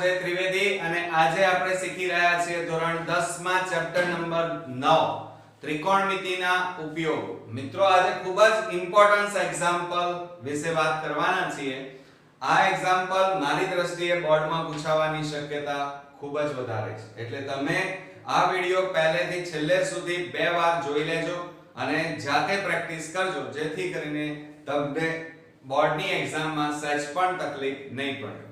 સંજય ત્રિવેદી અને આજે આપણે શીખી રહ્યા છીએ ધોરણ 10 માં ચેપ્ટર નંબર 9 ત્રિકોણમિતિના ઉપયોગ. મિત્રો આજે ખૂબ જ ઇમ્પોર્ટન્ટ એક્ઝામ્પલ વિશે વાત કરવાના છીએ. આ એક્ઝામ્પલ મારી દ્રષ્ટિએ બોર્ડમાં પૂછાવાની શક્યતા ખૂબ જ વધારે છે, એટલે તમે આ વિડિયો પહેલેથી છેલ્લે સુધી બે વાર જોઈ લેજો અને જાતે પ્રેક્ટિસ કરજો, જેથી કરીને તમને બોર્ડની એક્ઝામમાં સહેજ પણ તકલીફ નહીં પડે.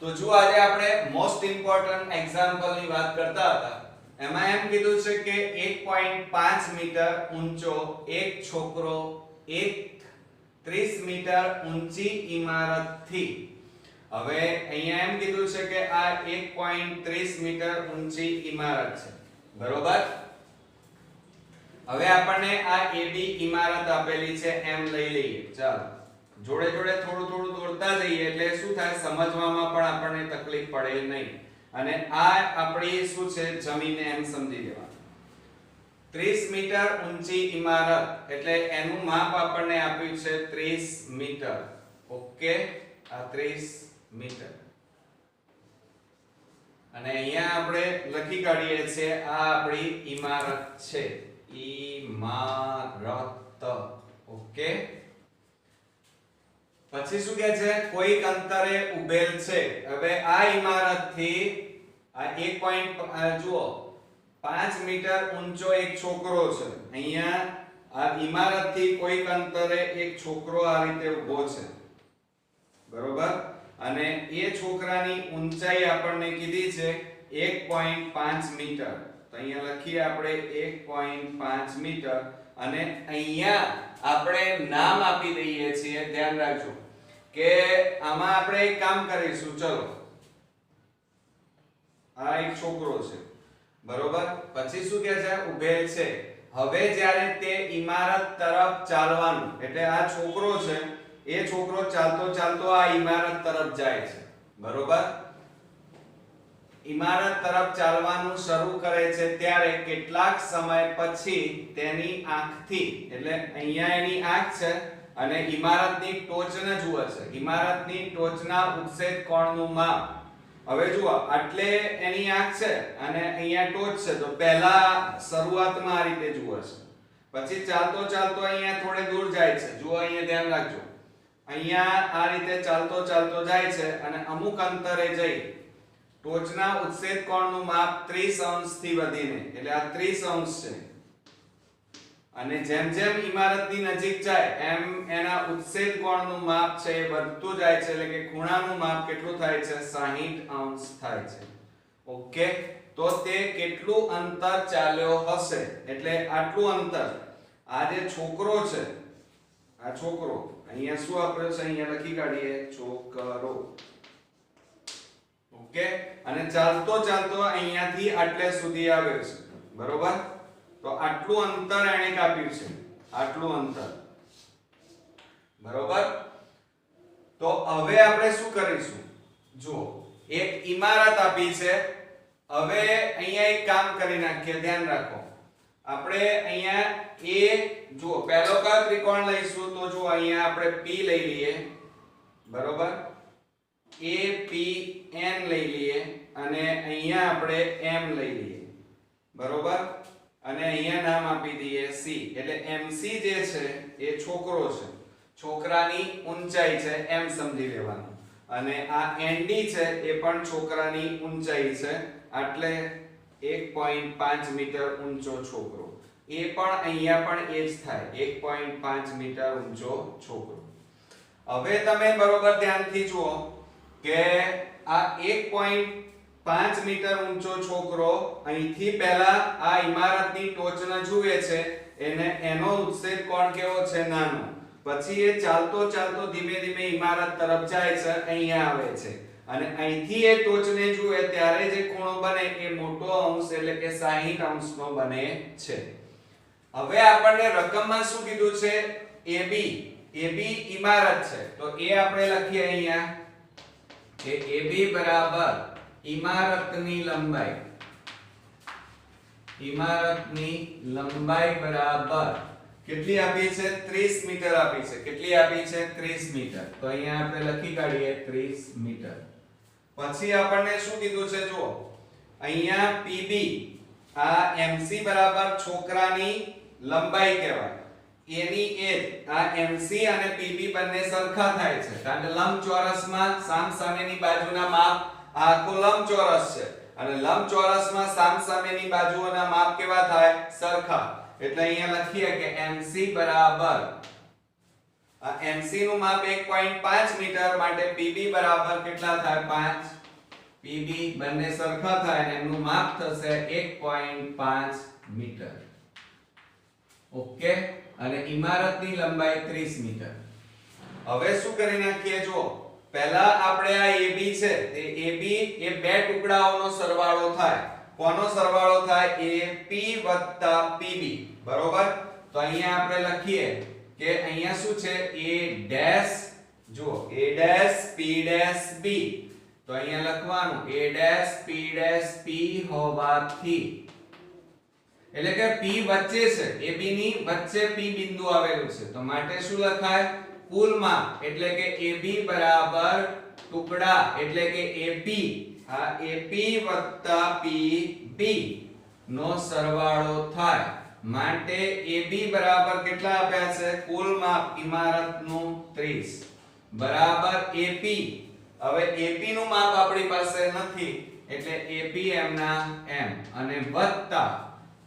તો જો આજે આપણે મોસ્ટ ઇમ્પોર્ટન્ટ એક્ઝામ્પલ ની વાત કરતા હતા, એમાં એમ કીધું છે કે 1.5 મીટર ઊંચો એક છોકરો એક 30 મીટર ઊંચી ઇમારતથી. હવે અહીંયા એમ કીધું છે કે આ 1.30 મીટર ઊંચી ઇમારત છે, બરોબર. હવે આપણને આ AB ઇમારત આપેલી છે એમ લઈ લઈએ. ચાલો જોડે જોડે થોડું થોડું દોરતા જઈએ એટલે શું થાય, સમજવામાં પણ આપણને તકલીફ પડે નહીં. અને આ આપણી શું છે, જમીન એમ સમજી લેવાનું. 30 મીટર ઊંચી ઇમારત એટલે એનું માપ આપણને આપ્યું છે 30 મીટર. ઓકે, આ 30 મીટર અને અહીંયા આપણે લખી કાઢીએ છીએ આ આપણી ઇમારત છે, ઇમારત. ઓકે, પછી શું કહે છે, કોઈક અંતરે ઉભેલ છે. હવે આ ઇમારતથી આ 1. જુઓ 5 મીટર ઊંચો એક છોકરો છે. અહીંયા આ ઇમારતથી કોઈક અંતરે એક છોકરો આ રીતે ઊભો છે, બરોબર. અને એ છોકરાની ઊંચાઈ આપણને કીધી છે 1.5 મીટર. તો અહીંયા લખીએ આપણે 1.5 મીટર અને અહીંયા આપણે નામ આપી દઈએ છીએ. ધ્યાન રાખજો કે આમાં આપણે એક કામ કરીશું. ચલો, આ એક છોકરો છે, બરોબર. પછી શું કહે છે, ઉભેલ છે. હવે જ્યારે તે ઇમારત તરફ ચાલવાનું, એટલે આ છોકરો છે, એ છોકરો ચાલતો ચાલતો આ ઇમારત તરફ જાય છે, બરોબર. ઇમારત તરફ ચાલવાનું શરૂ કરે છે ત્યારે કેટલાક સમય પછી તેની આંખથી, એટલે અહીંયા એની આંખ છે અને ઇમારતની ટોચને જુએ છે. ઇમારતની ટોચના ઉત્સેદ કોણનું માપ. હવે જુઓ, આટલે એની આંખ છે અને અહીંયા ટોચ છે, તો પહેલા શરૂઆતમાં આ રીતે જુએ છે. પછી ચાલતો ચાલતો અહીંયા થોડે દૂર જાય છે. જુઓ અહીંયા ધ્યાન રાખજો, અહીંયા આ રીતે ચાલતો ચાલતો જાય છે અને અમુક અંતરે જઈ ટોચના ઉત્સેદ કોણનું માપ 30 અંશથી વધીને, એટલે આ 30 અંશ છે, અને જેમ જેમ ઇમારતની નજીક જાય એમ એના ઉત્સેદ કોણનું માપ છે એ વધતું જાય છે, એટલે કે ખૂણાનું માપ કેટલું થાય છે, 60 અંશ થાય છે. ઓકે, તો તે કેટલું અંતર ચાલ્યો હશે, એટલે આટલું અંતર આ જે છોકરો છે, આ છોકરો અહીંયા શું આપ્યો છે, અહીંયા લખી કાઢીએ છોકરો. ઓકે, અને ચાલતો ચાલતો અહીંયાથી આટલે સુધી આવ્યો છે, બરોબર. તો આટલું અંતર એને કાપ્યું છે, આટલું અંતર, બરોબર. તો હવે આપણે શું કરીશું, જુઓ એક ઇમારત આપી છે. હવે અહીંયા એક કામ કરી નાખીએ, ધ્યાન રાખો. આપણે અહીંયા એ જુઓ પહેલો કયો ત્રિકોણ લઈશું, તો જુઓ અહીંયા આપણે P લઈ લઈએ, બરોબર. APN લઈ લઈએ અને અહીંયા આપણે M લઈ લઈએ, બરોબર. અને અહીંયા નામ આપી દઈએ C. એટલે MC જે છે એ છોકરો છે, છોકરાની ઊંચાઈ છે એમ સમજી લેવાનું. અને આ ND છે એ પણ છોકરાની ઊંચાઈ છે, એટલે 1.5 મીટર ઊંચો છોકરો. એ પણ અહીંયા પણ એ જ થાય, 1.5 મીટર ઊંચો છોકરો. હવે તમે બરોબર ધ્યાનથી જુઓ કે આ 1.5 મીટર ઊંચો છોકરો અહીંથી પહેલા આ ઇમારતની ટોચને જુએ છે, એને એનો ઉત્સેદ કોણ કેવો છે, નાનો. પછી એ ચાલતો ચાલતો ધીમે ધીમે ઇમારત તરફ જાય છે, અહીંયા આવે છે અને અહીંથી એ ટોચને જુએ ત્યારે જે ખૂણો બને એ મોટો અંશ, એટલે કે 60 અંશનો બને છે. હવે આપણને રકમમાં શું કીધું છે, AB. AB ઇમારત છે, તો એ આપણે લખીએ અહીંયા કે AB બરાબર ઇમારતની લંબાઈ. ઇમારતની લંબાઈ બરાબર કેટલી આપી છે, 30 મીટર આપી છે. કેટલી આપી છે, 30 મીટર. તો અહીંયા આપણે લખી કાઢીએ 30 મીટર. પછી આપણને શું કીધું છે જુઓ અહીંયા PB આ MC બરાબર છોકરાની લંબાઈ કહેવાય એની એજ આ MC અને PB બંને સરખા થાય છે કારણ કે લંબચોરસમાં સામસામેની બાજુના માપ આ આખો લંબચોરસ છે અને લંબચોરસમાં સામસામેની બાજુઓના માપ કેવા થાય સરખા એટલે અહીંયા લખીએ કે MC બરાબર આ MC નું માપ 1.5 મીટર માટે PB બરાબર કેટલા થાય 5 PB બંને સરખા થાય અને એનું માપ થશે 1.5 મીટર ઓકે અને ઇમારતની લંબાઈ 30 મીટર હવે શું કરી નાખીએ જો પહેલા આપણે આ AB છે તે AB એ બે ટુકડાઓનો સરવાળો થાય કોનો સરવાળો થાય AP PB બરોબર તો અહીંયા આપણે લખીએ કે અહીંયા શું છે A ડેશ જો A dash P dash B તો અહીંયા લખવાનું A dash P dash P હોવાથી એટલે કે P વચ્ચે છે AB ની વચ્ચે P બિંદુ આવેલું છે તો માટે શું લખાય કુલ માપ એટલે કે AB બરાબર ટુકડા એટલે કે AP આ AP PB નો સરવાળો થાય માટે AB બરાબર કેટલા આપ્યા છે કુલ માપ ઇમારતનું 30 બરાબર AP હવે AP નું માપ આપણી પાસે નથી એટલે AP m ના m અને વત્તા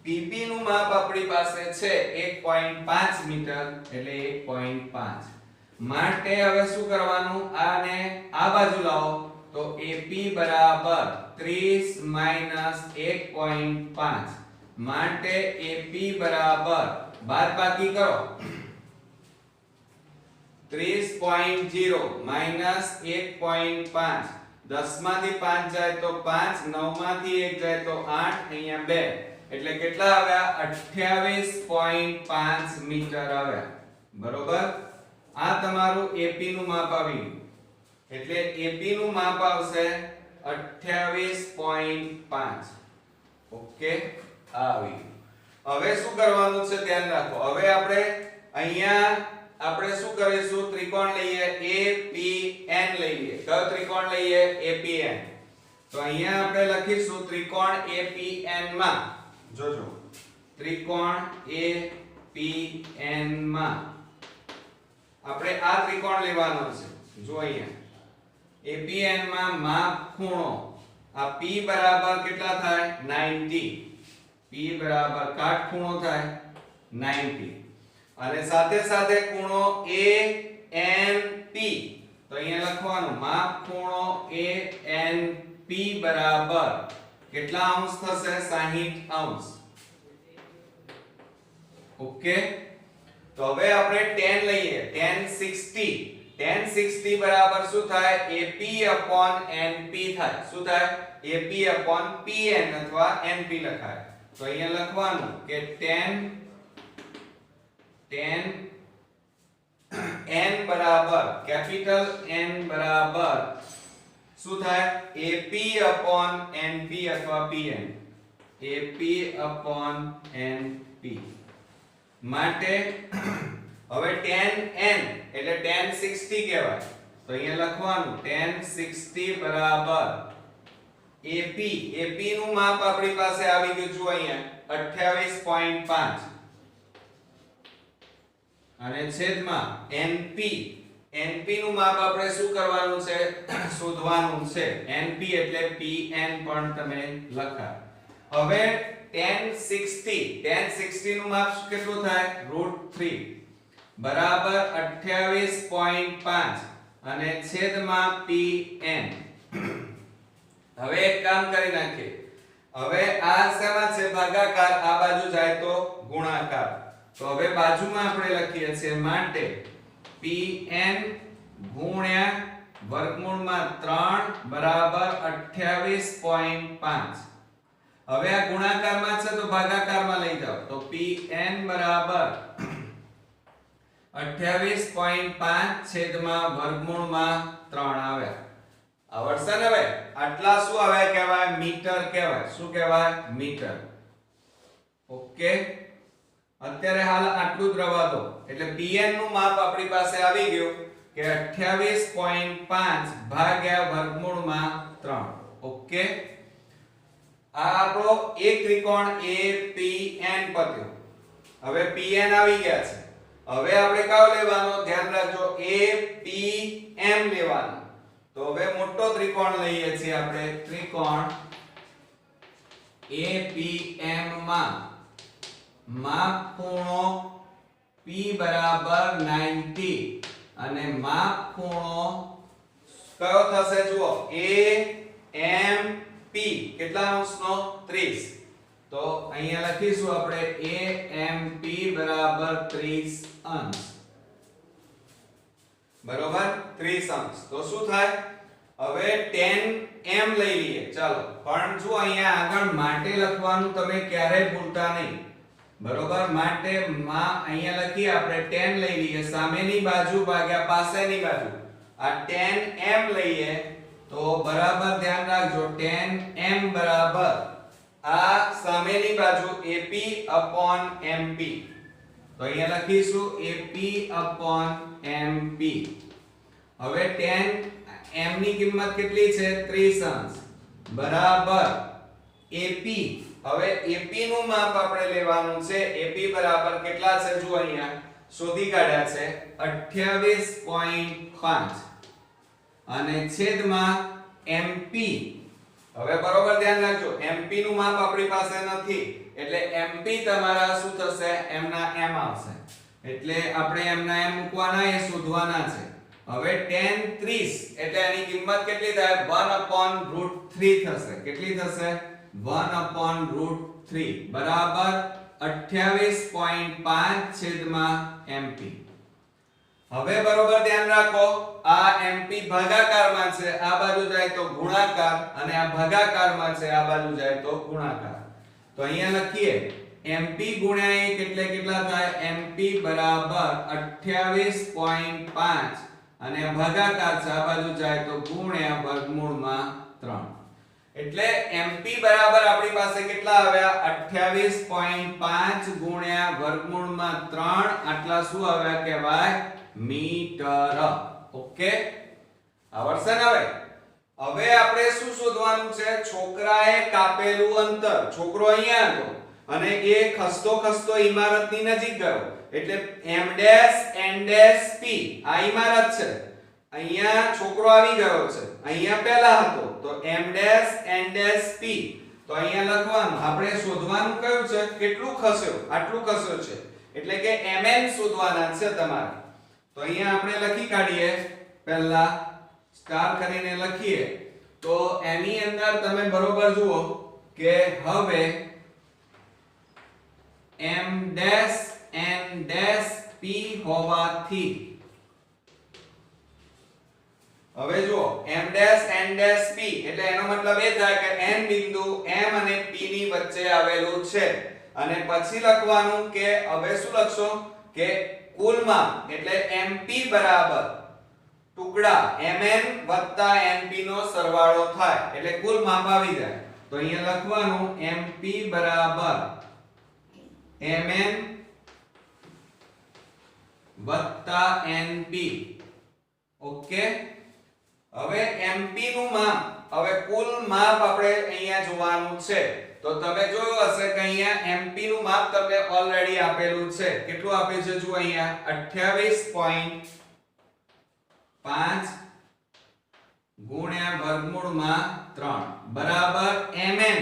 PB નું માપ આપણી પાસે છે 1.5 મીટર એટલે 1.5 માટે હવે શું કરવાનું આને આ બાજુ લાવો તો AP બરાબર 30 1.5 માટે AP બરાબર બાદબાકી કરો 30.0 1.5 10 માંથી 5 જાય તો 5 9 માંથી 1 જાય તો 8 અહીંયા 2 એટલે કેટલા આવ્યા 28.5 મીટર આવ્યા બરોબર આ તમારું AP નું માપ આવી એટલે AP નું માપ આવશે 28.5 ઓકે આવી હવે શું કરવાનું છે ધ્યાન રાખો હવે આપણે અહીંયા આપણે શું કરીશું ત્રિકોણ લઈએ APN લઈએ કયો ત્રિકોણ લઈએ APN તો અહીંયા આપણે લખીશું ત્રિકોણ APN માં જોજો ત્રિકોણ APN માં આપણે આ ત્રિકોણ લેવાનો છે જો અહીંયા APN માં માપ ખૂણો આ P બરાબર કેટલા થાય 90 P બરાબર કાટખૂણો થાય 90 અને સાથે સાથે ખૂણો ANP તો અહીંયા લખવાનું માપ ખૂણો ANP બરાબર કેટલા અંશ થશે 60 અંશ ઓકે તો હવે આપણે tan લઈએ tan 60 બરાબર શું થાય AP/NP થાય શું થાય AP/PN અથવા NP લખાય તો અહીંયા લખવાનું કે tan n બરાબર કેપિટલ N બરાબર શું થાય AP/NP અથવા PN AP/NP માટે હવે tan n એટલે tan 60 કહેવાય તો અહીંયા લખવાનું tan 60 બરાબર AP નું માપ આપણી પાસે આવી ગયું જો અહીંયા 28.5 અને છેદમાં NP નું માપ આપણે શું કરવાનું છે શોધવાનું છે NP એટલે PN પણ તમે લખાય હવે tan 60 નું માપ કેટલું થાય √3 બરાબર 28.5 અને છેદમાં PN હવે એક કામ કરી નાખીએ હવે આ શેમાં છે ભાગાકાર આ બાજુ જાય તો ગુણાકાર તો હવે બાજુમાં આપણે લખીએ છીએ માટે PN ગુણ્યા વર્ગમૂળમાં 3 બરાબર 28.5 હવે આ ગુણાકારમાં છે તો ભાગાકારમાં લઈ જાઓ તો PN બરાબર 28.5 છેદમાં વર્ગમૂળમાં 3 આવ્યા આવડશે ને હવે આટલા શું આવે કહેવાય મીટર કહેવાય શું કહેવાય મીટર ઓકે અત્યારે હાલ આટલું જ રવા દો એટલે PN નું માપ આપણી પાસે આવી ગયું કે 28.5 ભાગ્યા વર્ગમૂળમાં 3. ઓકે, આ આપણો એક ત્રિકોણ APN પત્યો. હવે PN આવી ગયા છે. હવે આપણે કયો લેવાનો? ધ્યાન રાખજો, APM લેવાનો. તો હવે મોટો ત્રિકોણ લઈએ છીએ આપણે. ત્રિકોણ APM માં માપ ખૂણો P બરાબર 90 અને માપ ખૂણો કયો થશે? જુઓ, AMP કેટલા અંશનો? 30. તો અહીંયા લખીશું આપણે AMP બરાબર 30 અંશ. બરોબર, 30 અંશ. તો શું થાય? હવે 10m લઈ લઈએ. ચાલો, પણ જો અહીંયા આગળ માટે લખવાનું તમે ક્યારેય ભૂલતા નહીં. બરોબર, માટે માં અહીંયા લખીએ આપણે 10 લઈ લઈએ, સામેની બાજુ ભાગ્યા પાસેની બાજુ. આ 10m લઈએ તો બરાબર ધ્યાન રાખજો, 10m બરાબર આ સામેની બાજુ AP/MP. તો અહીંયા લખીશું AP/MP. હવે 10m ની કિંમત કેટલી છે? 30 અંશ બરાબર AP. હવે AP નું માપ આપણે લેવાનું છે. AP બરાબર કેટલા છે? જો અહીંયા શોધી કાઢ્યા છે 28.5 અને છેદમાં MP. હવે બરોબર ધ્યાન રાખજો, MP નું માપ આપણી પાસે નથી એટલે MP તમારા શું થશે? m ના m આવશે. એટલે આપણે m ના m મૂકવાના, એ શોધવાના છે. હવે 10 30 એટલે એની કિંમત કેટલી થાય? 1/√3 થશે. કેટલી થશે? 1/√3 બરાબર 28.5 છેદમાં MP. હવે બરોબર ધ્યાન રાખો, આ MP ભાગાકારમાં છે, આ બાજુ જાય તો ગુણાકાર, અને આ ભાગાકારમાં છે, આ બાજુ જાય તો ગુણાકાર. તો અહીંયા લખીએ MP ગુણ્યા 1 એટલે કેટલા થાય? MP બરાબર 28.5 અને ભાગાકાર છે, આ બાજુ જાય તો ગુણ્યા વર્ગમૂળમાં 3. એટલે MP બરાબર આપણી પાસે કેટલા આવ્યા? 28.5 ગુણ્યા વર્ગમૂળમાં 3. આટલા શું આવ્યા કહેવાય? મીટર. ઓકે, આવડશે ને? હવે આપણે શું શોધવાનું છે? છોકરાએ કાપેલું અંતર. છોકરો અહીંયા હતો અને એ ખસતો ખસતો ઇમારતની નજીક ગયો એટલે M', N', P આ ઇમારત છે. અહીંયા છોકરો આવી ગયો છે, અહીંયા પહેલા હતો તો M', N', P. તો અહીંયા લખવાનું, આપણે શોધવાનું કયું છે? કેટલું ખસ્યો? આટલું ખસ્યો છે એટલે કે mn શોધવાના છે તમારે. તો અહીંયા આપણે લખી કાઢીએ, પહેલા સ્ટાર કરીને લખીએ. તો એની અંદર તમે બરોબર જુઓ કે હવે M', N', P હોવાથી, હવે જુઓ M', N', P એટલે એનો મતલબ એ થાય કે n બિંદુ M અને P ની વચ્ચે આવેલું છે. અને પછી લખવાનું કે હવે શું લખશો કે કુલ માપ એટલે MP બરાબર ટુકડા Mn + Np નો સરવાળો થાય એટલે કુલ માપ આવી જાય. તો અહીંયા લખવાનું MP બરાબર Mn + Np. ઓકે, હવે MP નું માપ, હવે કુલ માપ આપણે અહીંયા જોવાનું છે. તો તમે જોયું હશે કે અહીંયા MP નું માપ તમને ઓલરેડી આપેલું છે. કેટલું આપ્યું છે? જો અહીંયા 28.5 ગુણ્યા વર્ગમૂળમાં 3 બરાબર mn.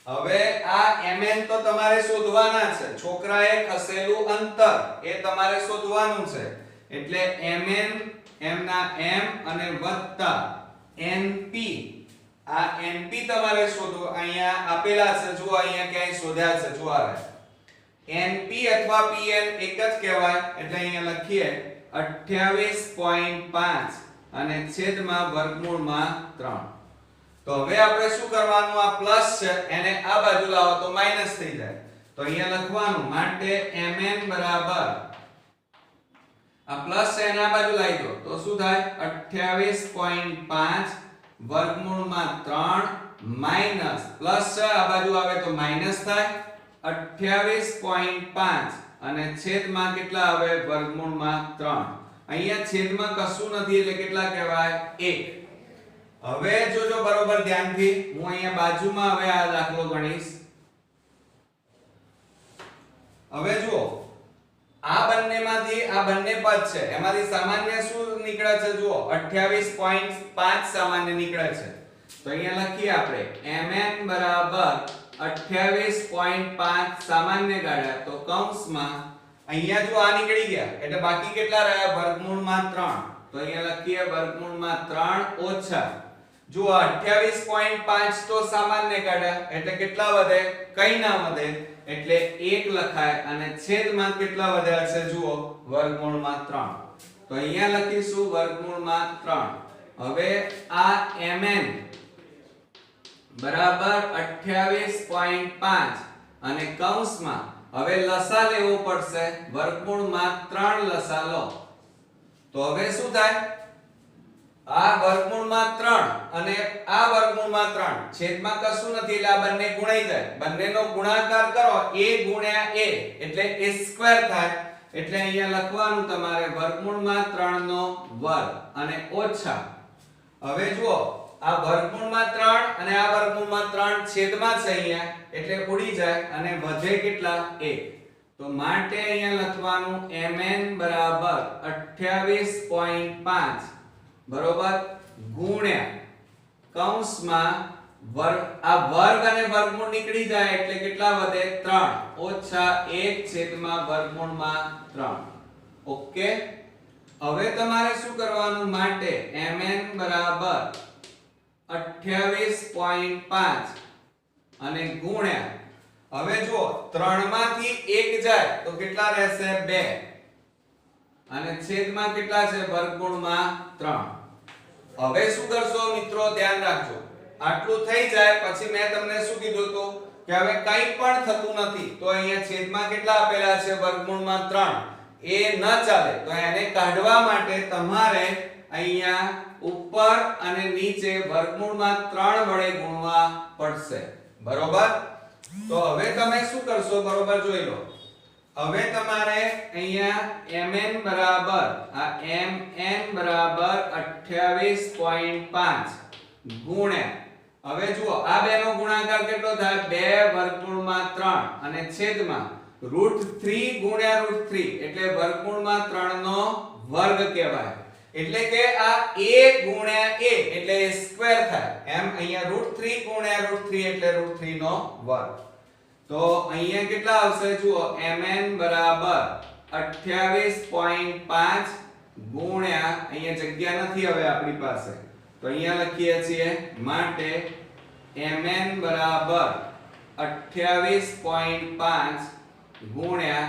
હવે આ mn તો તમારે શોધવાના છે. છોકરાએ ખસેલું અંતર એ તમારે શોધવાનું છે. એટલે mn, m ના m અને વત્તા np. આ np તમારે શોધો, અહીંયા આપેલા છે. જો અહીંયા ક્યાંય શોધ્યા છે, જો આવે np અથવા pn એક જ કહેવાય. એટલે અહીંયા લખીએ 28.5 અને છેદમાં વર્ગમૂળમાં 3. તો હવે આપણે શું કરવાનું? આ પ્લસ છે એને આ બાજુ લાવો તો માઈનસ થઈ જાય. તો અહીંયા લખવાનું માટે mn બરાબર આ પ્લસ છે એને આ બાજુ લાવી દો તો શું થાય? 28.5 વર્ગમૂળમાં 3 માઈનસ પ્લસ છે, આ બાજુ આવે તો માઈનસ થાય. 28.5 અને છેદમાં કેટલા આવે? વર્ગમૂળમાં 3. અહીંયા છેદમાં કશું નથી એટલે કેટલા કહેવાય? 1. હવે જોજો બરોબર ધ્યાનથી, હું અહીંયા બાજુમાં હવે આ દાખલો ગણીશ. હવે જુઓ, આ બંનેમાંથી આ બંને પદ છે એમાંથી સામાન્ય શું નીકળે છે? જુઓ 28.5 સામાન્ય નીકળે છે. તો અહીંયા લખીએ આપણે mn બરાબર 28.5 સામાન્ય કાઢ્યા તો કૌંસમાં અહીંયા જો આ નીકળી ગયા એટલે બાકી કેટલા રહ્યા? વર્ગમૂળમાં 3. તો અહીંયા લખીએ વર્ગમૂળમાં 3 ઓછા જો 28.5 તો સામાન્ય કાઢ્યા એટલે કેટલા વધે? કઈ ના વધે એટલે 1 લખાય અને છેદમાં કેટલા વધ્યા છે? જુઓ વર્ગમૂળમાં 3. તો અહીંયા લખીશું વર્ગમૂળમાં 3. હવે આ mn બરાબર 28.5 અને કૌંસમાં હવે લસા લેવો પડશે, વર્ગમૂળમાં 3 લસા લો. તો હવે શું થાય? આ વર્ગમૂળમાં 3 અને આ વર્ગમૂળમાં 3 છેદમાં કશું નથી એટલે આ બંને ગુણાઈ જાય. બંનેનો ગુણાકાર કરો a ગુણ્યા a એટલે a સ્ક્વેર થાય. એટલે અહીંયા લખવાનું તમારે વર્ગમૂળમાં 3 નો વર્ગ અને ઓછા. હવે જુઓ આ વર્ગમૂળમાં 3 અને આ વર્ગમૂળમાં 3 છેદમાં છે અહીંયા એટલે ઉડી જાય અને વધે કેટલા? 1. તો માટે અહીંયા લખવાનું mn બરાબર 28.5 બરોબર ગુણ્યા કૌંસમાં વર્ગ, આ વર્ગ અને વર્ગમૂળ નીકળી જાય એટલે કેટલા વધે? 3 ઓછા 1 છેદમાં વર્ગમૂળમાં 3. ઓકે. હવે તમારે શું કરવાનું? માટે mn બરાબર 28.5 અને ગુણ્યા, હવે જો 3 માંથી 1 જાય તો કેટલા રહેશે? 2 અને છેદમાં કેટલા છે? વર્ગમૂળમાં 3. હવે શું કરશો મિત્રો? ધ્યાન રાખજો, આટલું થઈ જાય પછી મેં તમને શું કીધું હતું કે હવે કંઈ પણ થતું નથી તો અહીંયા છેદમાં કેટલા આપેલા છે? વર્ગમૂળમાં 3. એ ન ચાલે તો એને કાઢવા માટે તમારે અહીંયા ઉપર અને નીચે વર્ગમૂળમાં 3 વડે ગુણવા પડશે. બરોબર? તો હવે તમે શું કરશો? બરોબર જોઈ લો. હવે તમારે અહીંયા mn બરાબર આ mn બરાબર 28.5 ગુણ્યા, હવે જુઓ આ બેનો ગુણાકાર કેટલો થાય? 2 વર્ગમૂળમાં 3 અને છેદમાં √3 ગુણ્યા √3 એટલે વર્ગમૂળમાં 3 નો વર્ગ કહેવાય. એટલે કે આ a ગુણ્યા a એટલે a સ્ક્વેર થાય. એમ અહીંયા √3 ગુણ્યા √3 એટલે √3 નો વર્ગ. તો અહીંયા કેટલા આવશે? જુઓ mn બરાબર 28.5 ગુણ્યા, અહીંયા જગ્યા નથી હવે આપણી પાસે તો અહીંયા લખીએ છીએ માટે mn બરાબર 28.5 ગુણ્યા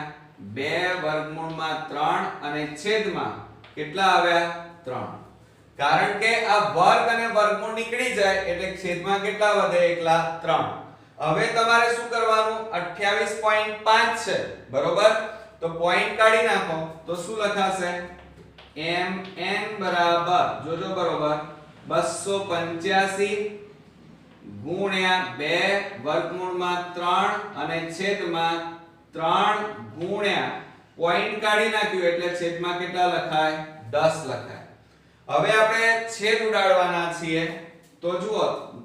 2 વર્ગમૂળમાં 3 અને છેદમાં કેટલા આવ્યા? 3. કારણ કે આ વર્ગ અને વર્ગમૂળ નીકળી જાય એટલે છેદમાં કેટલા વધે? એકલા 3. હવે તમારે શું કરવાનું? 28.5 છે બરોબર, તો પોઈન્ટ કાઢી નાખો તો શું લખાશે? mn બરાબર જોજો બરોબર 285 ગુણ્યા 2 વર્ગમૂળમાં 3 અને છેદમાં 3 ગુણ્યા પોઈન્ટ કાઢી નાખ્યું એટલે છેદમાં કેટલા લખાય? 10 લખાય. હવે આપણે છેદ ઉડાડવાના છીએ તો જુઓ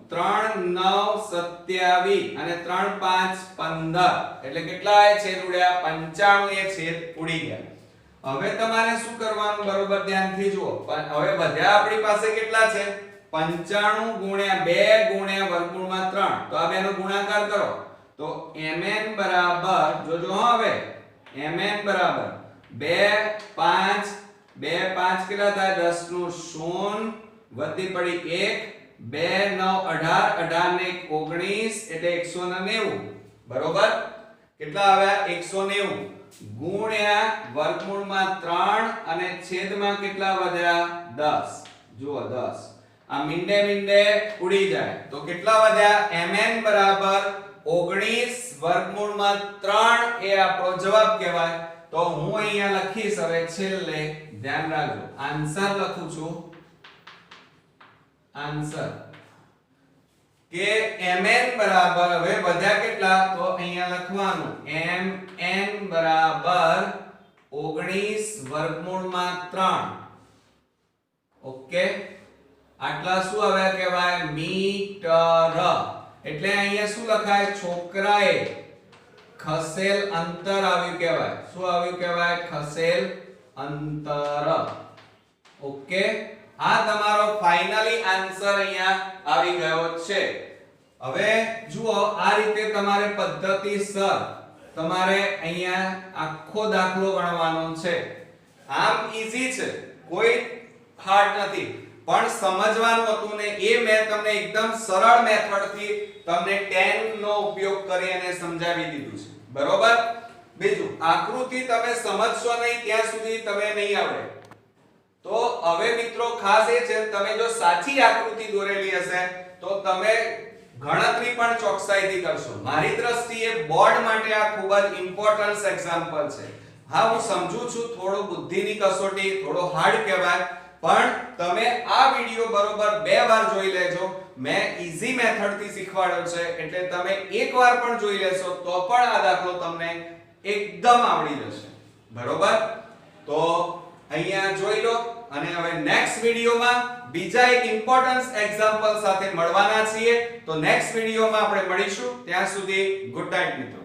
3 9 27 અને 3 5 15 એટલે કેટલા છેદ ઉડ્યા? 95 એ છેદ ઉડી ગયા. હવે તમારે શું કરવાનું? બરોબર ધ્યાનથી જુઓ. હવે વધ્યા આપણી પાસે કેટલા છે? 95 ગુણ્યા 2 ગુણ્યા વર્ગમૂળમાં 3. તો આ બેનો ગુણાકાર કરો તો mn બરાબર જોજો હવે mn બરાબર 2 5 2 5 કેટલા થાય? 10 નું 0 વધી પડી 1 2 9 18 18 ને 19 એટલે 190. બરોબર? કેટલા આવ્યા? 190 ગુણ્યા વર્ગમૂળમાં 3 અને છેદમાં કેટલા વધ્યા? 10. જુઓ 10 આ મીંડે મીંડે ઉડી જાય તો કેટલા વધ્યા? mn બરાબર 19 વર્ગમૂળમાં 3 એ આપણો જવાબ કહેવાય. તો હું અહીંયા લખીશ હવે છેલ્લે ધ્યાન રાખજો આન્સર લખું છું. આન્સર કે mn બરાબર હવે વધ્યા કેટલા? તો અહીંયા લખવાનું mn બરાબર 19 વર્ગમૂળમાં 3. ઓકે, આટલા શું આવ્યા કહેવાય મીટર એટલે અહીંયા શું લખાય છોકરાએ ખસેલ અંતર આવ્યું કહેવાય શું આવ્યું કહેવાય ખસેલ અંતર ઓકે આ તમારો ફાઇનલી આન્સર અહીંયા આવી ગયો છે હવે જુઓ આ રીતે તમારે પદ્ધતિસર તમારે અહીંયા આખો દાખલો ગણવાનો છે આમ ઈઝી છે કોઈ હાર્ડ નથી પણ સમજવાનું હતું ને એ મેં તમને એકદમ સરળ મેથડ થી તમને tan નો ઉપયોગ કરી અને સમજાવી દીધું છે બરોબર બીજું આકૃતિ તમે સમજશો નહીં ત્યાં સુધી તમે નહીં આવડે તો હવે મિત્રો ખાસ એ છે તમે જો સાચી આકૃતિ દોરેલી હશે તો તમે ગણતરી પણ ચોકસાઈથી કરશો મારી દ્રષ્ટિએ બોર્ડ માટે આ ખૂબ જ ઇમ્પોર્ટન્ટ એક્ઝામ્પલ છે હા હું સમજુ છું થોડો બુદ્ધિની કસોટી થોડો હાર્ડ કહેવાય પણ તમે આ વિડિયો બરોબર 2 વાર જોઈ લેજો મેં ઈઝી મેથડ થી શીખવાડ્યો છે એટલે તમે એકવાર પણ જોઈ લેશો તો પણ આ દાખલો તમને એકદમ આવડી જશે બરોબર તો અહીંયા જોઈ લો અને હવે નેક્સ્ટ વિડિયોમાં બીજા એક ઇમ્પોર્ટન્ટ એક્ઝામ્પલ સાથે મળવાના છીએ તો નેક્સ્ટ વિડિયોમાં આપણે મળીશું ત્યાં સુધી ગુડ નાઈટ મિત્રો